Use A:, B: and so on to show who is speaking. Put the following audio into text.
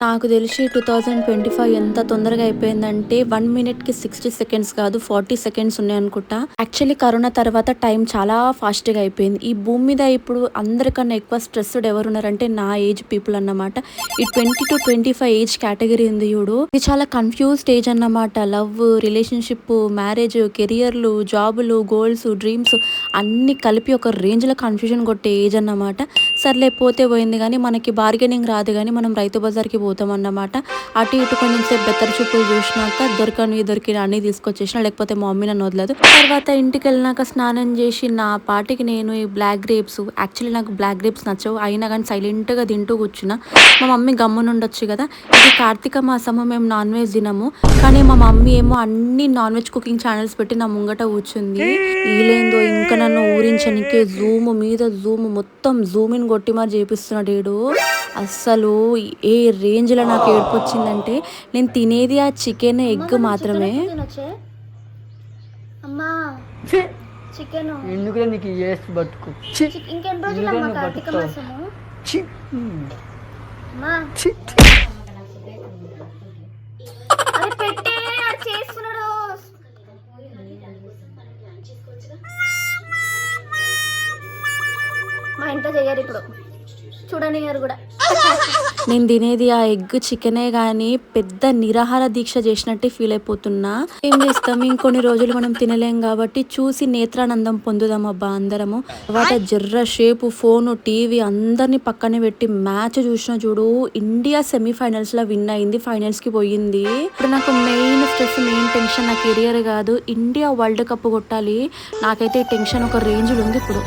A: నాకు తెలిసి 2025 ఎంత తొందరగా అయిపోయిందంటే 1 మినిట్‌కి 60 సెకండ్స్ కాదు 40 సెకండ్స్ ఉన్నాయనుకుంటా. యాక్చువల్లీ కరోనా తర్వాత టైం చాలా ఫాస్ట్‌గా అయిపోయింది. ఈ భూమి మీద ఇప్పుడు అందరికన్నా ఎక్కువ స్ట్రెస్డ్ ఎవరున్నారంటే నా ఏజ్ పీపుల్ అన్నమాట. ఈ 20-25 ఏజ్ కేటగిరీ ఉంది చూడు. ఇది చాలా కన్‌ఫ్యూజ్డ్ ఏజ్ అన్నమాట. లవ్, రిలేషన్‌షిప్, మ్యారేజ్, కెరియర్‌లు, జాబులు, గోల్స్, డ్రీమ్స్ అన్నీ కలిపి ఒక రేంజ్‌లో కన్‌ఫ్యూజన్ కొట్టే ఏజ్ అన్నమాట. సర్లే పోతే పోయింది గానీ మనకి బార్గెనింగ్ రాదు గానీ మనం రైతు బజార్‌కి పోతామన్నమాట. అటు ఇటు కొంచెం సేపు బెత్తర చూపులు చూసినాక దొరికినవి అన్నీ తీసుకొచ్చేసిన. లేకపోతే మా మమ్మీ నన్ను వదలదు. తర్వాత ఇంటికెళ్ళినాక స్నానం చేసి నా పాటికి నేను ఈ బ్లాక్ గ్రేప్స్ యాక్చువల్లీ నాకు బ్లాక్ గ్రేప్స్ నచ్చవు. అయినా కానీ సైలెంట్‌గా తింటూ కూర్చున్నా. మా మమ్మీ గమ్మునుండొచ్చు కదా! ఇది కార్తీక మాసము మేము నాన్ వెజ్ తినము. కానీ మా మమ్మీ ఏమో అన్ని నాన్ వెజ్ కుకింగ్ ఛానల్స్ పెట్టి నా ముంగట కూర్చుంది. ఈలేందో ఇంకా నన్ను ఊరించనీకే జూమ్ మీద జూమ్ మొత్తం జూమ్ ఇన్ కొట్టి మరి చేపిస్తున్నాడు ఈడు. అస్సలు ఏ రేంజ్‌లో నాకు ఏడుపొచ్చిందంటే నేను తినేది ఆ చికెన్, ఎగ్ మాత్రమే.
B: అమ్మా
C: ఛీ!
B: చికెన్
C: ఎందుకులే నీకు ఏసి బతుకు ఛీ!
B: ఇంకెన్ని రోజులు అమ్మా కార్తీక మాసము?
C: ఛీ!
B: అమ్మా
C: ఛీ!
B: అరే పెట్టే ఆడు చేస్తున్నాడు. మా ఇంట్లో చెయ్యరు ఇప్పుడు, చూడనియ్యారు కూడా.
A: నేను తినేది ఆ ఎగ్ చికెనే కానీ పెద్ద నిరాహార దీక్ష చేసినట్టే ఫీల్ అయిపోతున్నా. ఏం చేస్తాం, ఇంకొన్ని రోజులు మనం తినలేం కాబట్టి చూసి నేత్రానందం పొందుదాం అబ్బా అందరము. తర్వాత జర్ర షేపు ఫోను, టీవీ అందరినీ పక్కనే పెట్టి మ్యాచ్ చూసిన చూడు. ఇండియా సెమీఫైనల్స్ లో విన్ అయింది, ఫైనల్స్ కి పోయింది. ఇప్పుడు నాకు మెయిన్ స్ట్రెస్, మెయిన్ టెన్షన్ నా కెరియర్ కాదు, ఇండియా వరల్డ్ కప్ కొట్టాలి. నాకైతే టెన్షన్ ఒక రేంజ్ ఉంది ఇప్పుడు.